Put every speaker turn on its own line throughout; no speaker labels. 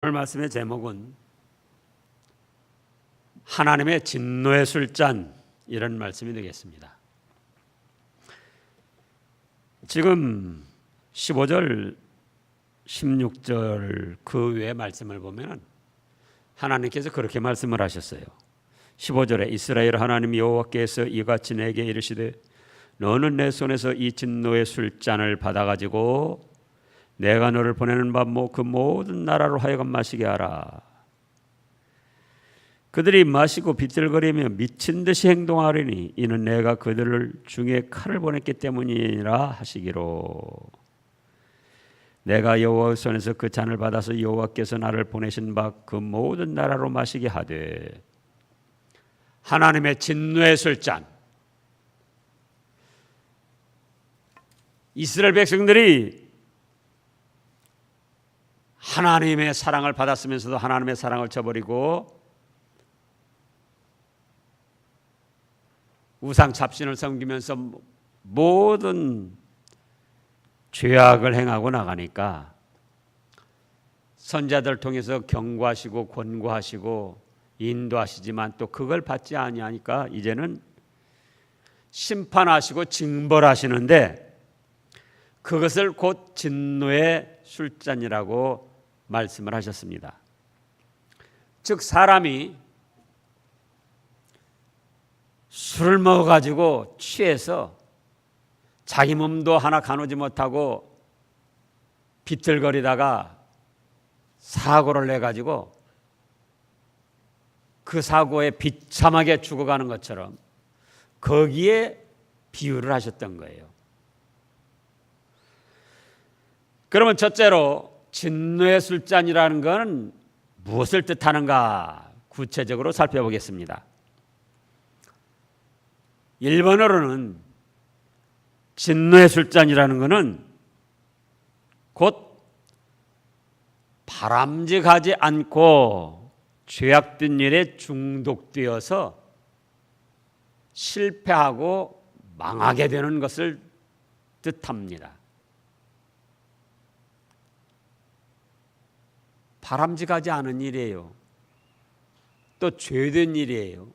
오늘 말씀의 제목은 하나님의 진노의 술잔, 이런 말씀이 되겠습니다. 지금 15절, 16절 그 외의 말씀을 보면 하나님께서 그렇게 말씀을 하셨어요. 15절에 이스라엘 하나님 여호와께서 이같이 내게 이르시되 너는 내 손에서 이 진노의 술잔을 받아가지고 내가 너를 보내는 바 그 모든 나라로 하여금 마시게 하라. 그들이 마시고 비틀거리며 미친 듯이 행동하리니 이는 내가 그들 중에 칼을 보냈기 때문이라 하시기로. 내가 여호와의 손에서 그 잔을 받아서 여호와께서 나를 보내신 바 그 모든 나라로 마시게 하되. 하나님의 진노의 술잔. 이스라엘 백성들이 하나님의 사랑을 받았으면서도 하나님의 사랑을 저버리고 우상 잡신을 섬기면서 모든 죄악을 행하고 나가니까 선자들 통해서 경고하시고 권고하시고 인도하시지만 또 그걸 받지 아니하니까 이제는 심판하시고 징벌하시는데 그것을 곧 진노의 술잔이라고 말씀을 하셨습니다. 즉 사람이 술을 먹어가지고 취해서 자기 몸도 하나 가누지 못하고 비틀거리다가 사고를 내가지고 그 사고에 비참하게 죽어가는 것처럼 거기에 비유를 하셨던 거예요. 그러면 첫째로 진노의 술잔이라는 것은 무엇을 뜻하는가 구체적으로 살펴보겠습니다. 1번으로는 진노의 술잔이라는 것은 곧 바람직하지 않고 죄악된 일에 중독되어서 실패하고 망하게 되는 것을 뜻합니다. 바람직하지 않은 일이에요. 또 죄된 일이에요.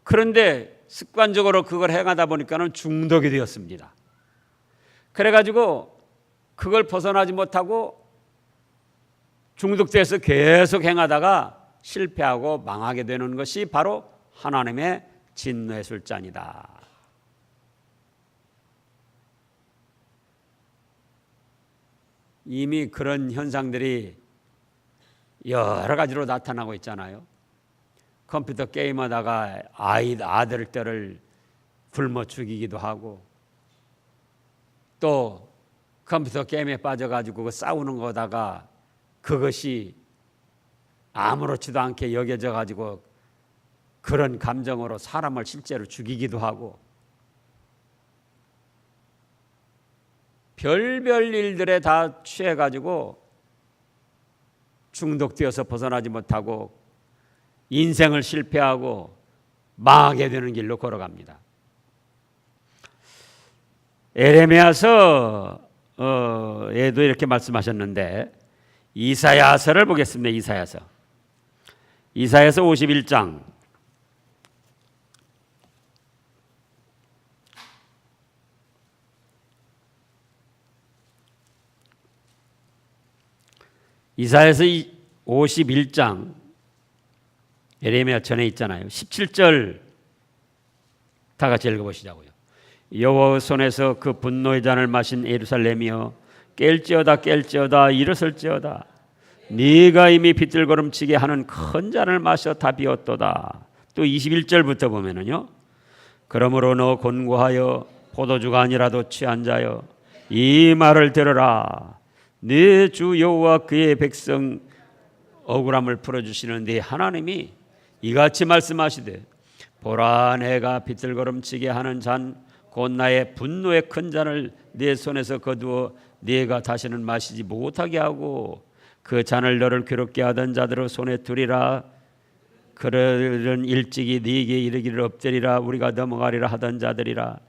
그런데 습관적으로 그걸 행하다 보니까는 중독이 되었습니다. 그래가지고 그걸 벗어나지 못하고 중독돼서 계속 행하다가 실패하고 망하게 되는 것이 바로 하나님의 진노의 술잔이다. 이미 그런 현상들이 여러 가지로 나타나고 있잖아요. 컴퓨터 게임하다가 아들들을 굶어 죽이기도 하고 또 컴퓨터 게임에 빠져가지고 싸우는 거다가 그것이 아무렇지도 않게 여겨져 가지고 그런 감정으로 사람을 실제로 죽이기도 하고 별별 일들에 다 취해가지고 중독되어서 벗어나지 못하고 인생을 실패하고 망하게 되는 길로 걸어갑니다. 에레미야서에도 이렇게 말씀하셨는데 이사야서를 보겠습니다. 이사야서 51장 이사야서 51장 에레미야 전에 있잖아요. 17절 다 같이 읽어보시자고요. 여호와의 손에서 그 분노의 잔을 마신 예루살렘이여 깰지어다 일어설지어다 네가 이미 비틀거름치게 하는 큰 잔을 마셔 다 비었도다. 또 21절부터 보면은요. 그러므로 너 곤고하여 포도주가 아니라도 취한 자여 이 말을 들으라. 네 주 여호와 그의 백성 억울함을 풀어주시는 네 하나님이 이같이 말씀하시되 보라 내가 비틀거름치게 하는 잔 곧 나의 분노의 큰 잔을 네 손에서 거두어 네가 다시는 마시지 못하게 하고 그 잔을 너를 괴롭게 하던 자들의 손에 두리라. 그들은 일찍이 네게 이르기를 엎드리라 우리가 넘어가리라 하던 자들이라.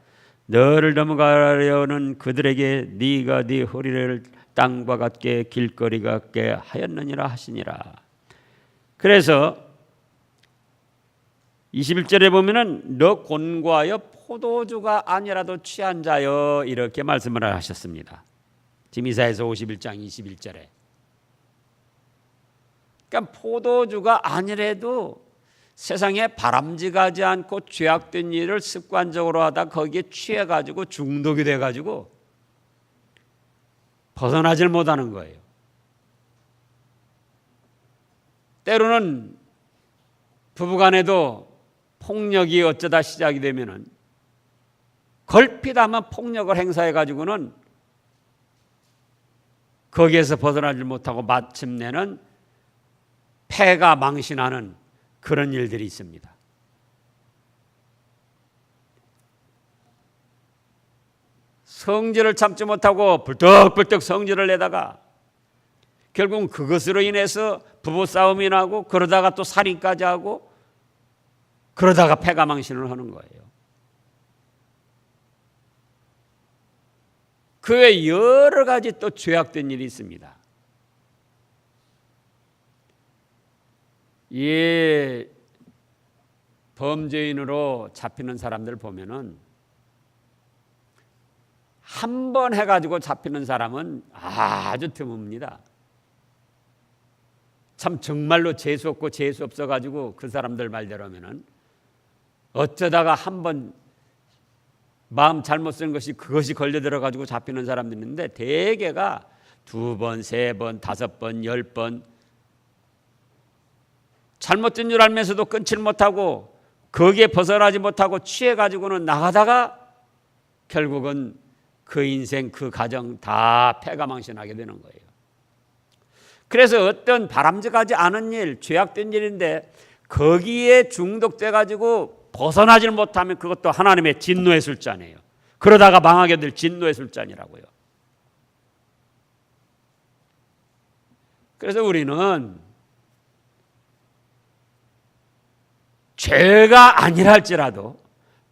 너를 넘어가려는 그들에게 네가 네 허리를 땅과 같게 길거리가 같게 하였느니라 하시니라. 그래서 21절에 보면은 너 곤고하여 포도주가 아니라도 취한 자여 이렇게 말씀을 하셨습니다. 지금 이사야서 51장 21절에. 그러니까 포도주가 아니래도 세상에 바람직하지 않고 죄악된 일을 습관적으로 하다 거기에 취해가지고 중독이 돼가지고 벗어나질 못하는 거예요. 때로는 부부간에도 폭력이 어쩌다 시작이 되면은 걸핏하면 폭력을 행사해가지고는 거기에서 벗어나질 못하고 마침내는 폐가 망신하는 그런 일들이 있습니다. 성질을 참지 못하고 불떡불떡 성질을 내다가 결국은 그것으로 인해서 부부싸움이 나고 그러다가 또 살인까지 하고 그러다가 폐가 망신을 하는 거예요. 그 외에 여러 가지 또 죄악된 일이 있습니다. 이 범죄인으로 잡히는 사람들 보면은 한 번 해가지고 잡히는 사람은 아주 드뭅니다. 참 정말로 재수 없고 재수 없어가지고 그 사람들 말대로 하면은 어쩌다가 한 번 마음 잘못 쓴 것이 그것이 걸려 들어가지고 잡히는 사람들이 있는데 대개가 2번, 3번, 5번, 10번 잘못된 줄 알면서도 끊질 못하고 거기에 벗어나지 못하고 취해가지고는 나가다가 결국은 그 인생 그 가정 다 폐가망신하게 되는 거예요. 그래서 어떤 바람직하지 않은 일, 죄악된 일인데 거기에 중독돼가지고 벗어나질 못하면 그것도 하나님의 진노의 술잔이에요. 그러다가 망하게 될 진노의 술잔이라고요. 그래서 우리는 죄가 아니라 할지라도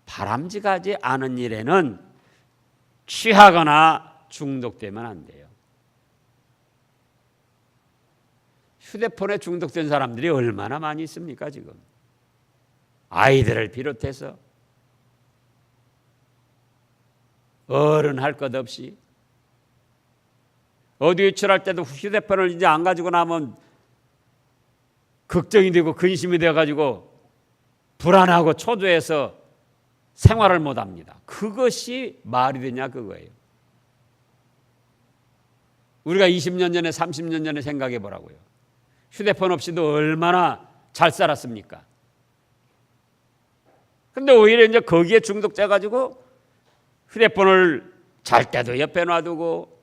바람직하지 않은 일에는 취하거나 중독되면 안 돼요. 휴대폰에 중독된 사람들이 얼마나 많이 있습니까 지금. 아이들을 비롯해서 어른 할 것 없이 어디 외출할 때도 휴대폰을 이제 안 가지고 나면 걱정이 되고 근심이 되어가지고 불안하고 초조해서 생활을 못합니다. 그것이 말이 되냐 그거예요. 우리가 20년 전에 30년 전에 생각해 보라고요. 휴대폰 없이도 얼마나 잘 살았습니까? 근데 오히려 이제 거기에 중독돼 가지고 휴대폰을 잘 때도 옆에 놔두고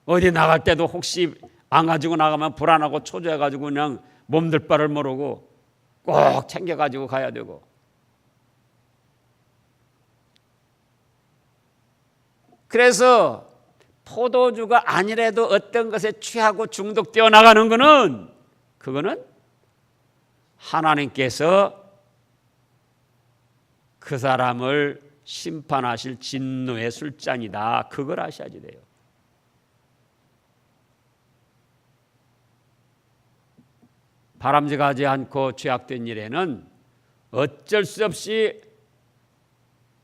어디 나갈 때도 혹시 안 가지고 나가면 불안하고 초조해 가지고 그냥 몸둘 바를 모르고 꼭 챙겨 가지고 가야 되고. 그래서 포도주가 아니라도 어떤 것에 취하고 중독되어 나가는 것은 그거는 하나님께서 그 사람을 심판하실 진노의 술잔이다. 그걸 아셔야지 돼요. 바람직하지 않고 죄악된 일에는 어쩔 수 없이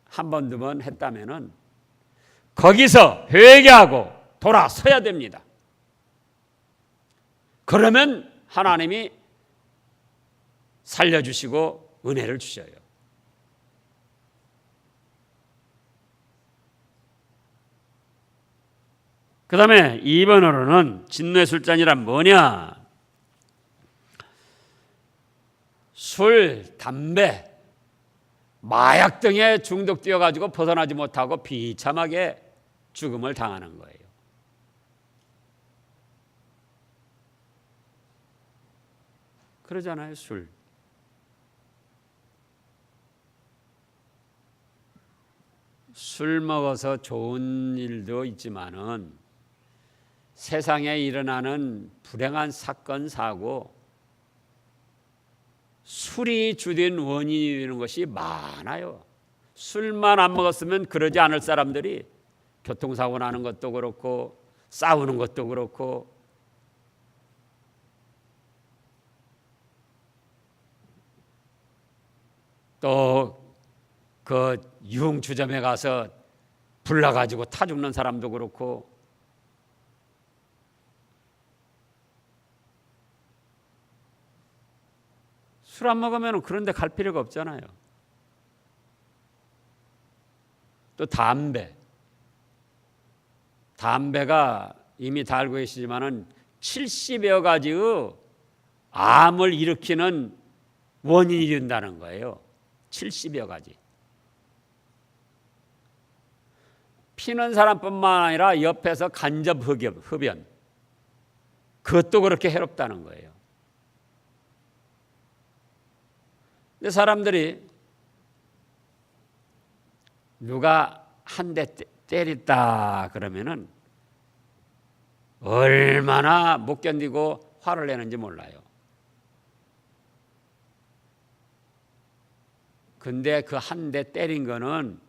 한 번, 2번 했다면은 거기서 회개하고 돌아서야 됩니다. 그러면 하나님이 살려주시고 은혜를 주셔요. 그 다음에 2번으로는 진노의 술잔이란 뭐냐? 술, 담배, 마약 등에 중독되어 가지고 벗어나지 못하고 비참하게 죽음을 당하는 거예요. 그러잖아요, 술. 술 먹어서 좋은 일도 있지만은 세상에 일어나는 불행한 사건, 사고, 술이 주된 원인이 되는 것이 많아요. 술만 안 먹었으면 그러지 않을 사람들이 교통사고 나는 것도 그렇고 싸우는 것도 그렇고 또 그 유흥주점에 가서 불나가지고 타 죽는 사람도 그렇고 술 안 먹으면 그런 데 갈 필요가 없잖아요. 또 담배가 이미 다 알고 계시지만은 70여 가지의 암을 일으키는 원인이 된다는 거예요. 70여 가지. 피는 사람뿐만 아니라 옆에서 간접 흡연 그것도 그렇게 해롭다는 거예요. 근데 사람들이 누가 한 대 때렸다 그러면은 얼마나 못 견디고 화를 내는지 몰라요. 근데 그 한 대 때린 거는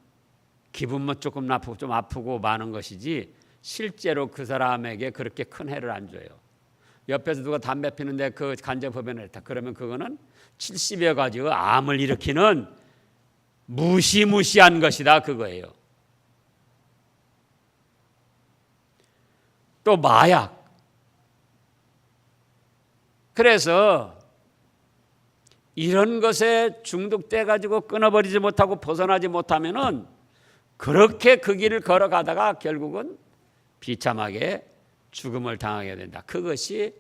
기분만 조금 나쁘고 좀 아프고 마는 것이지 실제로 그 사람에게 그렇게 큰 해를 안 줘요. 옆에서 누가 담배 피는데 그 간접 흡연을 했다 그러면 그거는 70여 가지의 암을 일으키는 무시무시한 것이다 그거예요. 또 마약. 그래서 이런 것에 중독돼 가지고 끊어버리지 못하고 벗어나지 못하면은 그렇게 그 길을 걸어가다가 결국은 비참하게 죽음을 당하게 된다. 그것이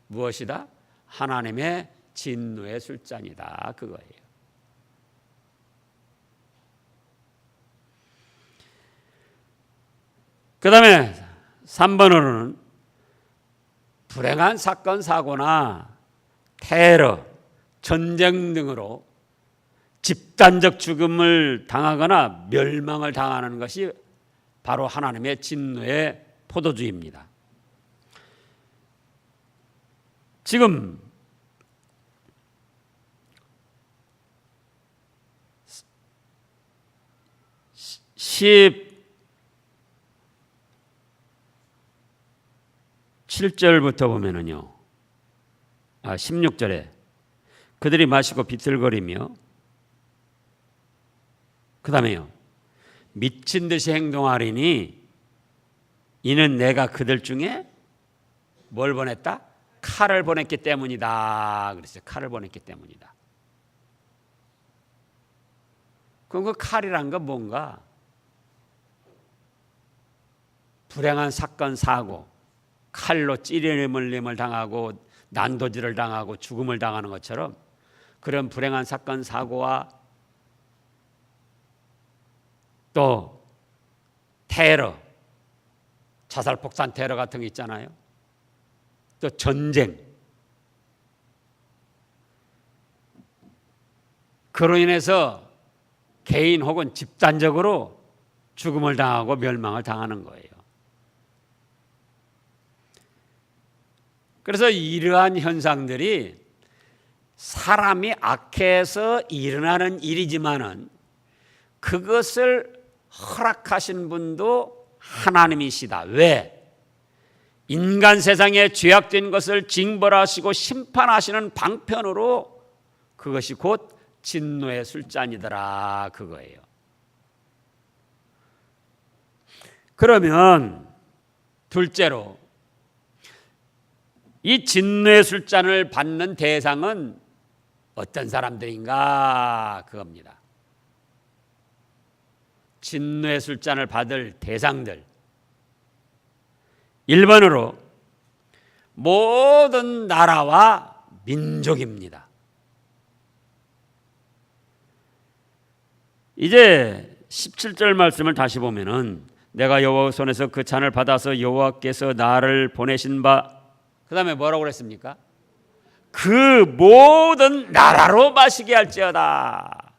무엇이다? 하나님의 진노의 술잔이다 그거예요. 그 다음에 3번으로는 불행한 사건 사고나 테러, 전쟁 등으로 집단적 죽음을 당하거나 멸망을 당하는 것이 바로 하나님의 진노의 포도주입니다. 지금 17절부터 보면은요. 16절에 그들이 마시고 비틀거리며 그 다음에요. 미친 듯이 행동하리니 이는 내가 그들 중에 뭘 보냈다? 칼을 보냈기 때문이다. 그랬어요. 칼을 보냈기 때문이다. 그럼 그 칼이란 건 뭔가? 불행한 사건 사고 칼로 찌르림을 당하고 난도질을 당하고 죽음을 당하는 것처럼 그런 불행한 사건 사고와 또 테러, 자살 폭탄 테러 같은 게 있잖아요. 또 전쟁. 그로 인해서 개인 혹은 집단적으로 죽음을 당하고 멸망을 당하는 거예요. 그래서 이러한 현상들이 사람이 악해서 일어나는 일이지만은 그것을 허락하신 분도 하나님이시다. 왜? 인간 세상에 죄악된 것을 징벌하시고 심판하시는 방편으로 그것이 곧 진노의 술잔이더라 그거예요. 그러면 둘째로 이 진노의 술잔을 받는 대상은 어떤 사람들인가 그겁니다. 진노의 술잔을 받을 대상들 1번으로 모든 나라와 민족입니다. 이제 17절 말씀을 다시 보면은 내가 여호와 손에서 그 잔을 받아서 여호와께서 나를 보내신 바 그 다음에 뭐라고 그랬습니까? 그 모든 나라로 마시게 할지어다.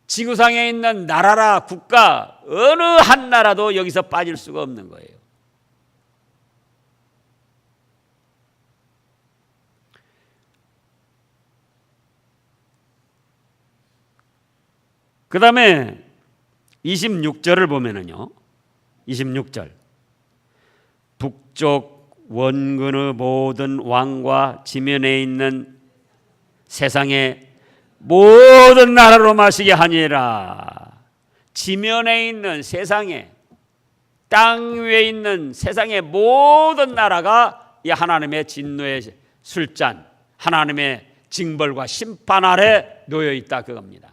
지구상에 있는 나라라 국가 어느 한 나라도 여기서 빠질 수가 없는 거예요. 그 다음에 26절을 보면은요. 26절. 북쪽 원근의 모든 왕과 지면에 있는 세상의 모든 나라로 마시게 하니라. 지면에 있는 세상에, 땅 위에 있는 세상의 모든 나라가 이 하나님의 진노의 술잔, 하나님의 징벌과 심판 아래 놓여 있다 그겁니다.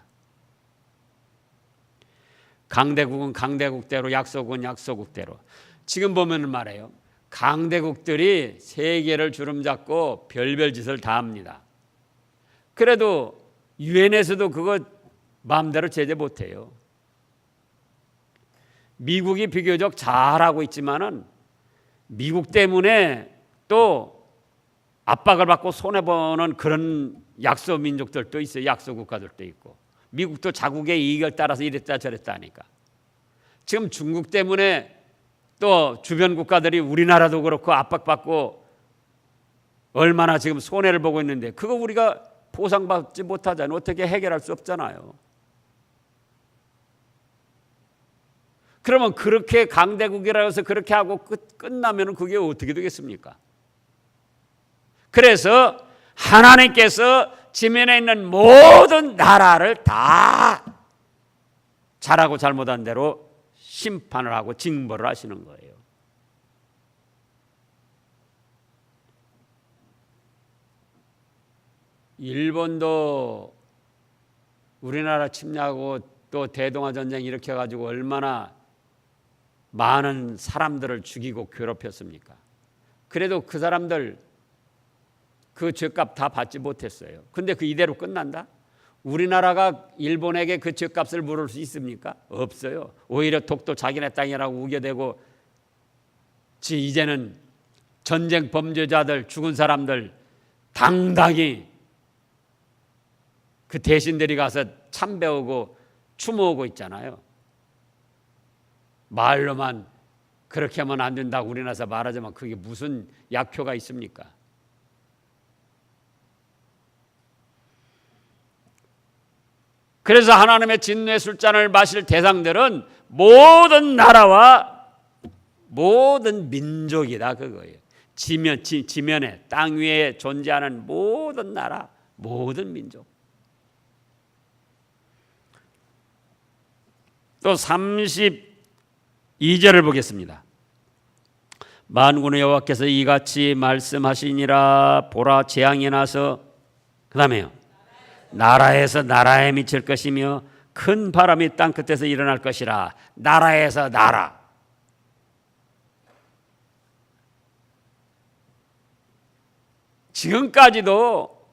강대국은 강대국대로, 약소국은 약소국대로. 지금 보면 말이에요. 강대국들이 세계를 주름잡고 별별 짓을 다 합니다. 그래도 유엔에서도 그거 마음대로 제재 못해요. 미국이 비교적 잘하고 있지만은 미국 때문에 또 압박을 받고 손해보는 그런 약소 민족들도 있어요. 약소 국가들도 있고. 미국도 자국의 이익을 따라서 이랬다 저랬다 하니까. 지금 중국 때문에 또 주변 국가들이 우리나라도 그렇고 압박받고 얼마나 지금 손해를 보고 있는데 그거 우리가 보상받지 못하잖아요. 어떻게 해결할 수 없잖아요. 그러면 그렇게 강대국이라고 해서 그렇게 하고 끝나면 그게 어떻게 되겠습니까? 그래서 하나님께서 지면에 있는 모든 나라를 다 잘하고 잘못한 대로 심판을 하고 징벌을 하시는 거예요. 일본도 우리나라 침략하고 또 대동아 전쟁 일으켜 가지고 얼마나 많은 사람들을 죽이고 괴롭혔습니까? 그래도 그 사람들 그 죄값 다 받지 못했어요. 근데 그 이대로 끝난다? 우리나라가 일본에게 그 죄값을 물을 수 있습니까? 없어요. 오히려 독도 자기네 땅이라고 우겨대고 이제는 전쟁 범죄자들, 죽은 사람들 당당히 그 대신들이 가서 참배우고 추모하고 있잖아요. 말로만 그렇게 하면 안 된다고 우리나라에서 말하자면 그게 무슨 약효가 있습니까? 그래서 하나님의 진노의 술잔을 마실 대상들은 모든 나라와 모든 민족이다 그거예요. 지면에 땅 위에 존재하는 모든 나라, 모든 민족. 또 32절을 보겠습니다. 만군의 여호와께서 이같이 말씀하시니라. 보라, 재앙이 나서 그 다음에요. 나라에서 나라에 미칠 것이며 큰 바람이 땅 끝에서 일어날 것이라. 나라에서 나라. 지금까지도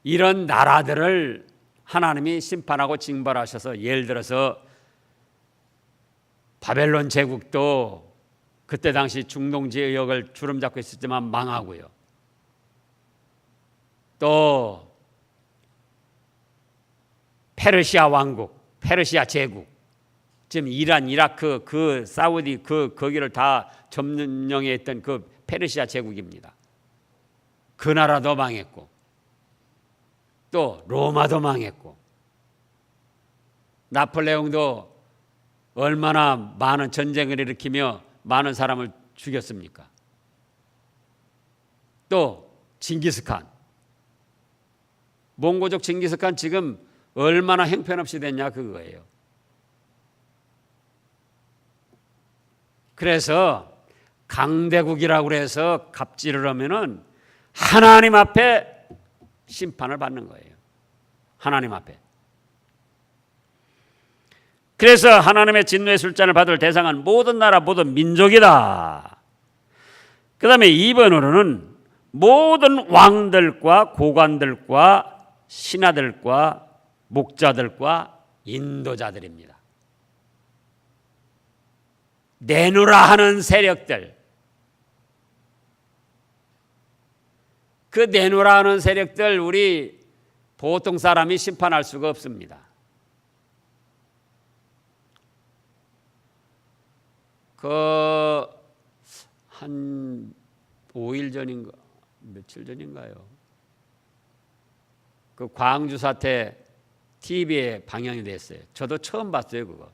이런 나라들을 하나님이 심판하고 징벌하셔서 예를 들어서 바벨론 제국도 그때 당시 중동 지역을 주름잡고 있었지만 망하고요. 또 페르시아 왕국, 페르시아 제국, 지금 이란, 이라크, 그 사우디, 거기를 다 점령해 있던 그 페르시아 제국입니다. 그 나라도 망했고, 또 로마도 망했고, 나폴레옹도 얼마나 많은 전쟁을 일으키며 많은 사람을 죽였습니까? 또 징기스칸, 몽고족 징기스칸 지금 얼마나 형편없이 됐냐 그거예요. 그래서 강대국이라고 해서 갑질을 하면은 하나님 앞에 심판을 받는 거예요. 하나님 앞에. 그래서 하나님의 진노의 술잔을 받을 대상은 모든 나라 모든 민족이다. 그 다음에 2번으로는 모든 왕들과 고관들과 신하들과 목자들과 인도자들입니다. 내놓으라 하는 세력들, 그 내놓으라 하는 세력들 우리 보통 사람이 심판할 수가 없습니다. 한 5일 전인가 며칠 전인가요? 그 광주 사태 TV에 방영이 됐어요. 저도 처음 봤어요, 그거.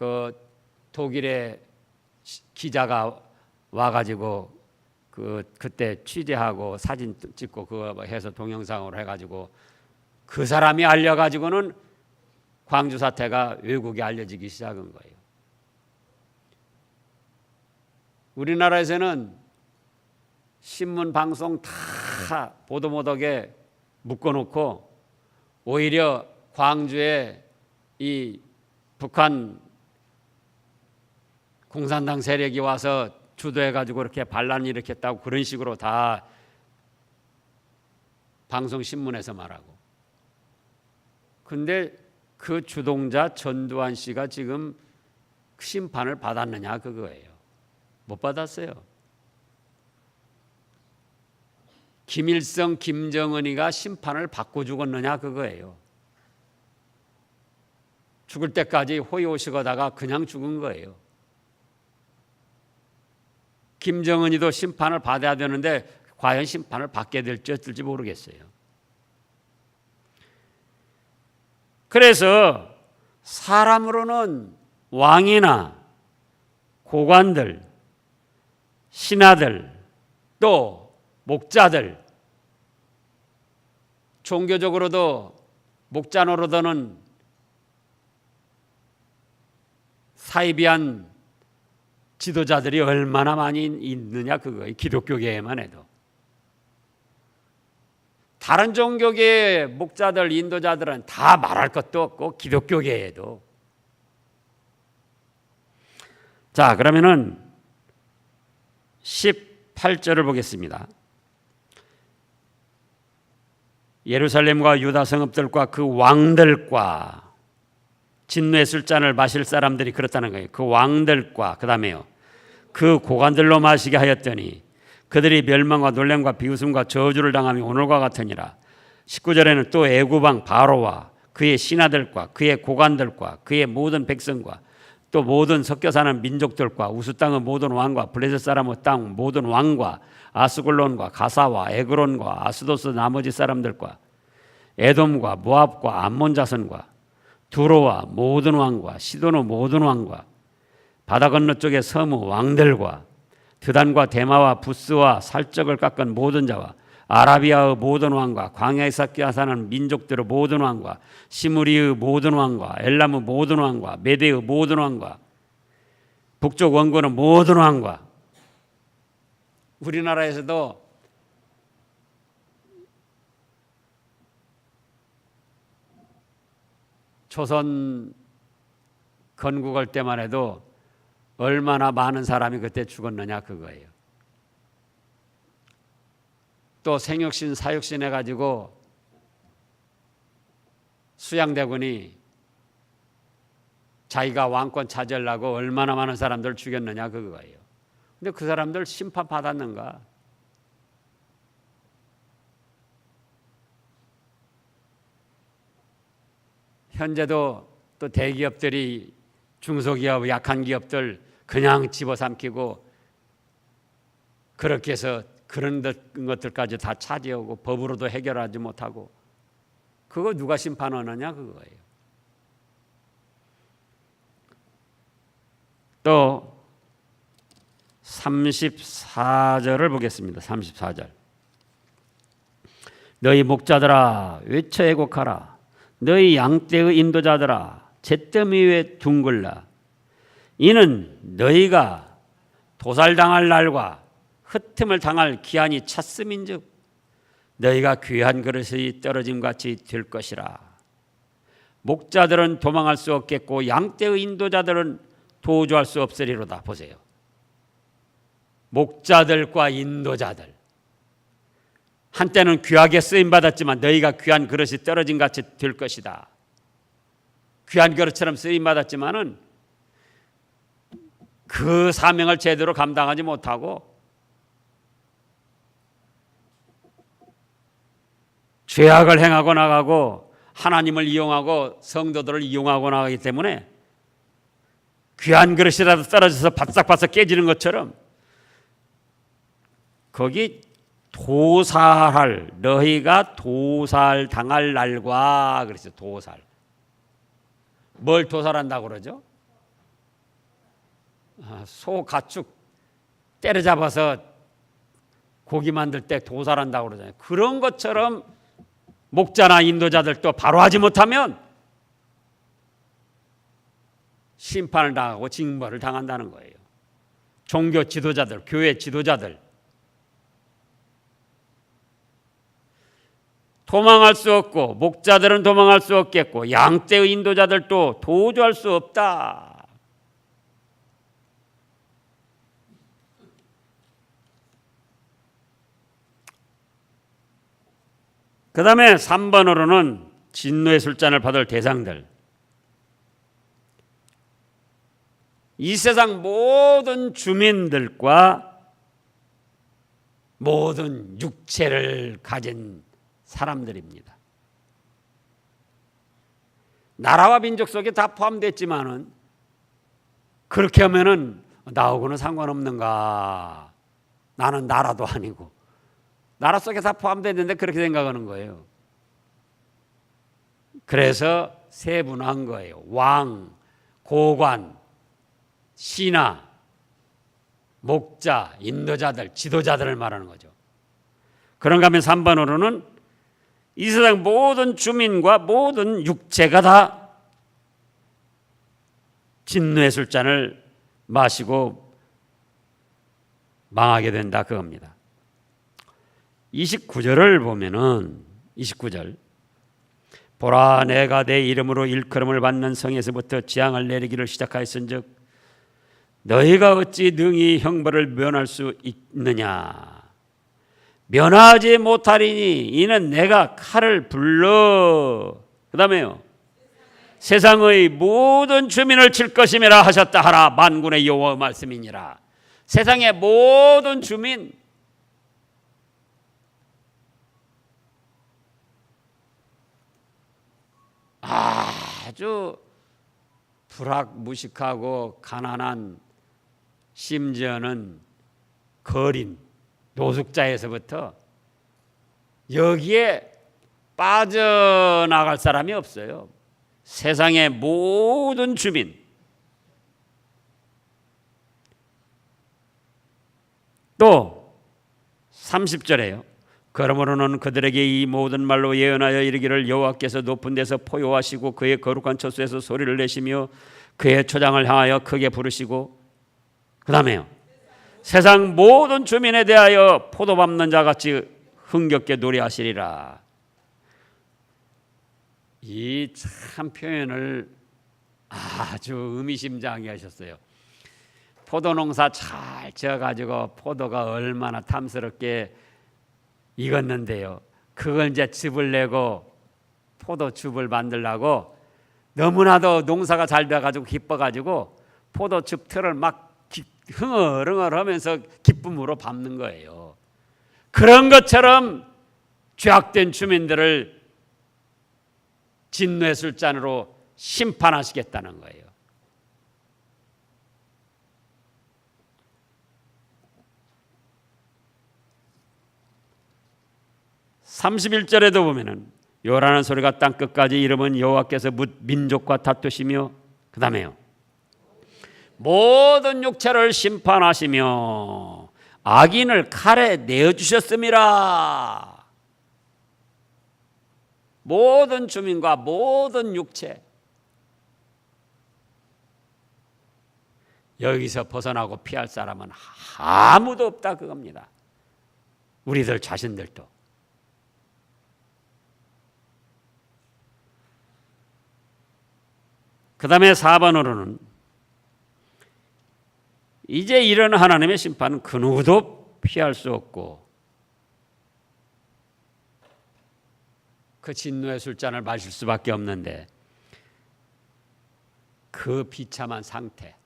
그 독일의 기자가 와가지고 그때 취재하고 사진 찍고 그거 해서 동영상으로 해가지고 그 사람이 알려가지고는 광주 사태가 외국에 알려지기 시작한 거예요. 우리나라에서는 신문 방송 다 보도 못하게 묶어놓고 오히려 광주에 이 북한 공산당 세력이 와서 주도해가지고 이렇게 반란을 일으켰다고 그런 식으로 다 방송 신문에서 말하고. 근데 그 주동자 전두환 씨가 지금 심판을 받았느냐 그거예요. 못 받았어요. 김일성, 김정은이가 심판을 받고 죽었느냐 그거예요. 죽을 때까지 호의호식하다가 그냥 죽은 거예요. 김정은이도 심판을 받아야 되는데 과연 심판을 받게 될지 어떨지 모르겠어요. 그래서 사람으로는 왕이나 고관들, 신하들, 또 목자들, 종교적으로도 목자 노릇하는 사이비한 지도자들이 얼마나 많이 있느냐 그거예요. 기독교계에만 해도. 다른 종교계의 목자들, 인도자들은 다 말할 것도 없고 기독교계에도. 자, 그러면은 18절을 보겠습니다. 예루살렘과 유다 성읍들과 그 왕들과 진노의 술잔을 마실 사람들이 그렇다는 거예요. 그 왕들과 그다음에요. 그 고관들로 마시게 하였더니 그들이 멸망과 놀람과 비웃음과 저주를 당하며 오늘과 같으니라. 19절에는 또 애굽왕 바로와 그의 신하들과 그의 고관들과 그의 모든 백성과 또 모든 섞여 사는 민족들과 우스 땅의 모든 왕과 블레셋 사람의 땅 모든 왕과 아스글론과 가사와 에그론과 아스도스 나머지 사람들과 에돔과 모압과 암몬 자손과 두로와 모든 왕과 시돈의 모든 왕과 바다 건너쪽의 섬의 왕들과 드단과 데마와 부스와 살적을 깎은 모든 자와 아라비아의 모든 왕과 광야에 섞여 사는 민족들의 모든 왕과 시무리의 모든 왕과 엘람의 모든 왕과 메대의 모든 왕과 북쪽 원군의 모든 왕과. 우리나라에서도 조선 건국할 때만 해도 얼마나 많은 사람이 그때 죽었느냐 그거예요. 또 생육신 사육신 해가지고 수양대군이 자기가 왕권 차지하려고 얼마나 많은 사람들 죽였느냐 그거예요. 근데 그 사람들 심판 받았는가? 현재도 또 대기업들이 중소기업, 약한 기업들 그냥 집어삼키고 그렇게 해서 그런 것들까지 다 차지하고 법으로도 해결하지 못하고 그거 누가 심판하느냐 그거예요. 또 34절을 보겠습니다. 34절. 너희 목자들아 외쳐 애곡하라. 너희 양떼의 인도자들아 잿더미 위에 둥글라. 이는 너희가 도살당할 날과 흩음을 당할 기한이 찼음인즉 너희가 귀한 그릇이 떨어짐같이 될 것이라. 목자들은 도망할 수 없겠고 양떼의 인도자들은 도주할 수 없으리로다. 보세요. 목자들과 인도자들 한때는 귀하게 쓰임받았지만 너희가 귀한 그릇이 떨어짐같이 될 것이다. 귀한 그릇처럼 쓰임받았지만은 그 사명을 제대로 감당하지 못하고 죄악을 행하고 나가고 하나님을 이용하고 성도들을 이용하고 나가기 때문에 귀한 그릇이라도 떨어져서 바싹바싹 깨지는 것처럼 거기 도살할 너희가 도살당할 날과 그랬어요. 도살. 뭘 도살한다고 그러죠? 소 가축 때려잡아서 고기 만들 때 도살한다고 그러잖아요. 그런 것처럼 목자나 인도자들도 바로 하지 못하면 심판을 당하고 징벌을 당한다는 거예요. 종교 지도자들, 교회 지도자들 도망할 수 없고, 목자들은 도망할 수 없겠고, 양떼의 인도자들도 도주할 수 없다. 그 다음에 3번으로는 진노의 술잔을 받을 대상들. 이 세상 모든 주민들과 모든 육체를 가진 사람들입니다. 나라와 민족 속에 다 포함됐지만은 그렇게 하면은 나하고는 상관없는가? 나는 나라도 아니고 나라 속에 다 포함됐는데 그렇게 생각하는 거예요. 그래서 세분화한 거예요. 왕, 고관, 신하, 목자, 인도자들, 지도자들을 말하는 거죠. 그런가 하면 3번으로는 이 세상 모든 주민과 모든 육체가 다 진노의 술잔을 마시고 망하게 된다 그겁니다. 29절을 보면은 29절 보라 내가 내 이름으로 일컬음을 받는 성에서부터 재앙을 내리기를 시작하였은즉 너희가 어찌 능히 형벌을 면할 수 있느냐. 면하지 못하리니 이는 내가 칼을 불러 그 다음에요 세상의 모든 주민을 칠 것임이라 하셨다 하라. 만군의 여호와 말씀이니라. 세상의 모든 주민 아주 불학무식하고 가난한 심지어는 거린 노숙자에서부터 여기에 빠져나갈 사람이 없어요. 세상의 모든 주민 또 30절에요. 그러므로는 그들에게 이 모든 말로 예언하여 이르기를 여호와께서 높은 데서 포효하시고 그의 거룩한 처소에서 소리를 내시며 그의 초장을 향하여 크게 부르시고 그 다음에요. 세상 모든 주민에 대하여 포도 밟는 자같이 흥겹게 노래하시리라. 이 참 표현을 아주 의미심장하게 하셨어요. 포도 농사 잘 지어가지고 포도가 얼마나 탐스럽게 익었는데요. 그걸 이제 즙을 내고 포도즙을 만들려고 너무나도 농사가 잘 돼가지고 기뻐가지고 포도즙 틀을 막 흥얼흥얼 하면서 기쁨으로 밟는 거예요. 그런 것처럼 죄악된 주민들을 진노의 술잔으로 심판하시겠다는 거예요. (31절에도) 보면은 요라는 소리가 땅 끝까지 이르면 여호와께서 민족과 다투시며 그 다음에요 모든 육체를 심판하시며 악인을 칼에 내어주셨음이라. 모든 주민과 모든 육체 여기서 벗어나고 피할 사람은 아무도 없다 그겁니다. 우리들 자신들도. 그 다음에 4번으로는 이제 이런 하나님의 심판은 그 누구도 피할 수 없고 그 진노의 술잔을 마실 수밖에 없는데 그 비참한 상태,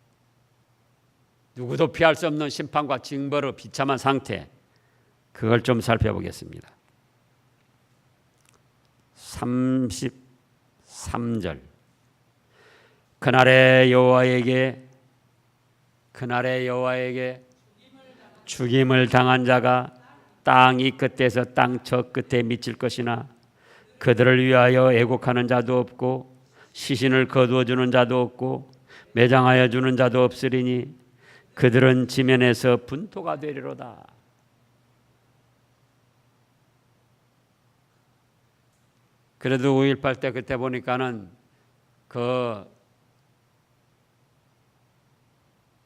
누구도 피할 수 없는 심판과 징벌의 비참한 상태, 그걸 좀 살펴보겠습니다. 33절 그날의 여호와에게 죽임을 당한 자가 땅 이 끝에서 땅 저 끝에 미칠 것이나 그들을 위하여 애곡하는 자도 없고 시신을 거두어 주는 자도 없고 매장하여 주는 자도 없으리니 그들은 지면에서 분토가 되리로다. 그래도 5.18 때 그때 보니까는 그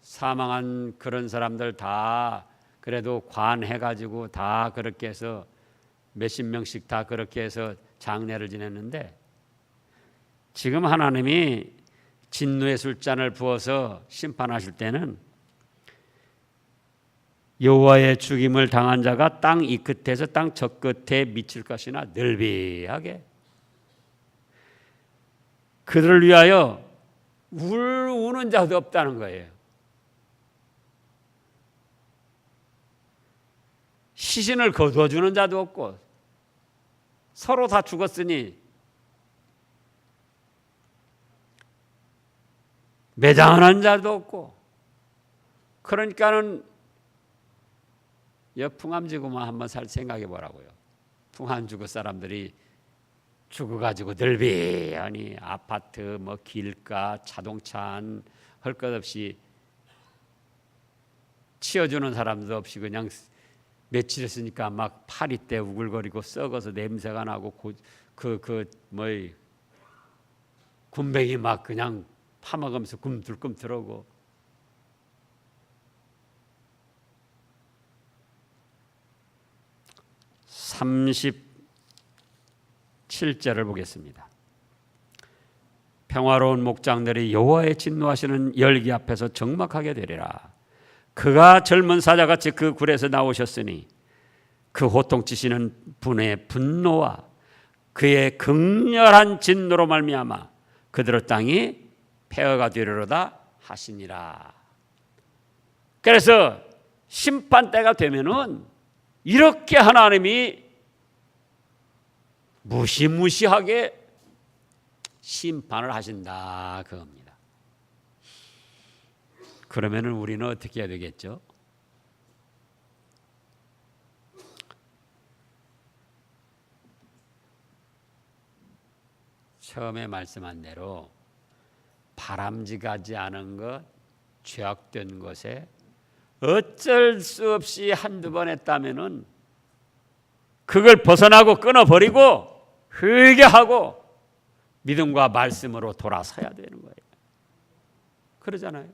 사망한 그런 사람들 다 그래도 관해가지고 다 그렇게 해서 몇십 명씩 다 그렇게 해서 장례를 지냈는데, 지금 하나님이 진노의 술잔을 부어서 심판하실 때는 여호와의 죽임을 당한 자가 땅 이 끝에서 땅 저 끝에 미칠 것이나 늘비하게 그들을 위하여 우는 자도 없다는 거예요. 시신을 거두어주는 자도 없고 서로 다 죽었으니 매장하는 자도 없고, 그러니까는 풍암지구만 한번 생각해 보라고요. 풍암지구 사람들이 죽어가지고 늘비하니 아파트, 뭐 길가, 자동차 할 것 없이 치워주는 사람도 없이 그냥 며칠 있으니까 막 파리떼 우글거리고 썩어서 냄새가 나고 군뱅이 막 그냥 파먹으면서 꿈틀꿈틀하고, (37절을) 보겠습니다. 평화로운 목장들이 여호와의 진노하시는 열기 앞에서 적막하게 되리라. 그가 젊은 사자같이 그 굴에서 나오셨으니 그 호통치시는 분의 분노와 그의 극렬한 진노로 말미암아 그들의 땅이 폐허가 되리로다 하시니라. 그래서 심판 때가 되면은 이렇게 하나님이 무시무시하게 심판을 하신다 그겁니다. 그러면은 우리는 어떻게 해야 되겠죠? 처음에 말씀한 대로 바람직하지 않은 것, 죄악된 것에 어쩔 수 없이 한두 번 했다면은 그걸 벗어나고 끊어버리고 회개하고 믿음과 말씀으로 돌아서야 되는 거예요. 그러잖아요.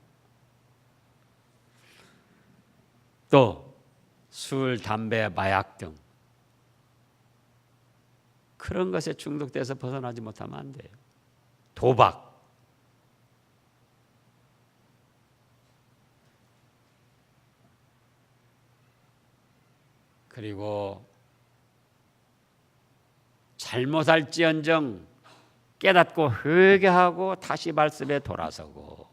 또 술, 담배, 마약 등 그런 것에 중독돼서 벗어나지 못하면 안 돼요. 도박, 그리고 잘못할지언정 깨닫고 회개하고 다시 말씀에 돌아서고,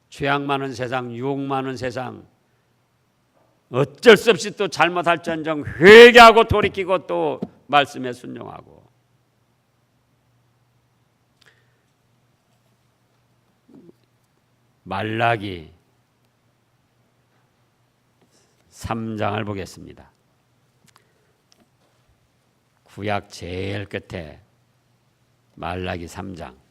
죄악 많은 세상, 유혹 많은 세상, 어쩔 수 없이 또 잘못할지언정 회개하고 돌이키고 또 말씀에 순종하고, 말라기 3장을 보겠습니다. 구약 제일 끝에 말라기 3장.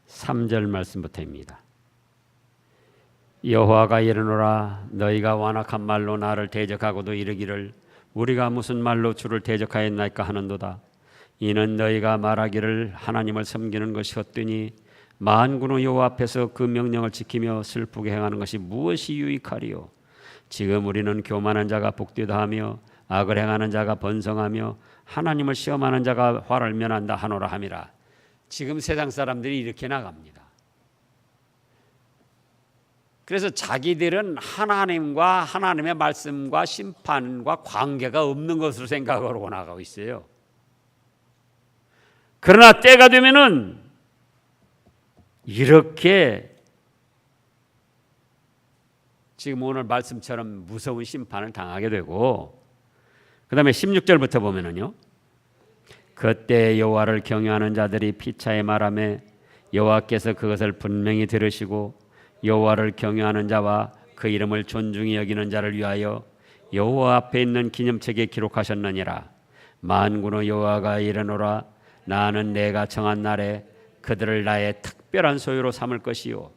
(13절) 말씀부터입니다. 여호와가 이르노라, 너희가 완악한 말로 나를 대적하고도 이르기를 우리가 무슨 말로 주를 대적하였나이까 하는도다. 이는 너희가 말하기를 하나님을 섬기는 것이 헛되니 만군의 여호와 앞에서 그 명령을 지키며 슬프게 행하는 것이 무엇이 유익하리요. 지금 우리는 교만한 자가 복되다 하며 악을 행하는 자가 번성하며 하나님을 시험하는 자가 화를 면한다 하노라 함이라. 지금 세상 사람들이 이렇게 나갑니다. 그래서 자기들은 하나님과 하나님의 말씀과 심판과 관계가 없는 것으로 생각하고 나가고 있어요. 그러나 때가 되면은 이렇게 지금 오늘 말씀처럼 무서운 심판을 당하게 되고, 그 다음에 16절부터 보면은요, 그때 여호와를 경외하는 자들이 피차에 말하며 여호와께서 그것을 분명히 들으시고 여호와를 경외하는 자와 그 이름을 존중히 여기는 자를 위하여 여호와 앞에 있는 기념책에 기록하셨느니라. 만군의 여호와가 이르노라. 나는 내가 정한 날에 그들을 나의 특별한 소유로 삼을 것이요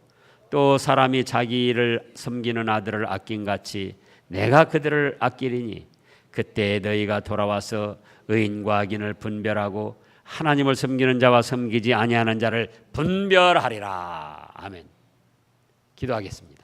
또 사람이 자기 일을 섬기는 아들을 아낀 같이 내가 그들을 아끼리니 그때 너희가 돌아와서 의인과 악인을 분별하고 하나님을 섬기는 자와 섬기지 아니하는 자를 분별하리라. 아멘. 기도하겠습니다.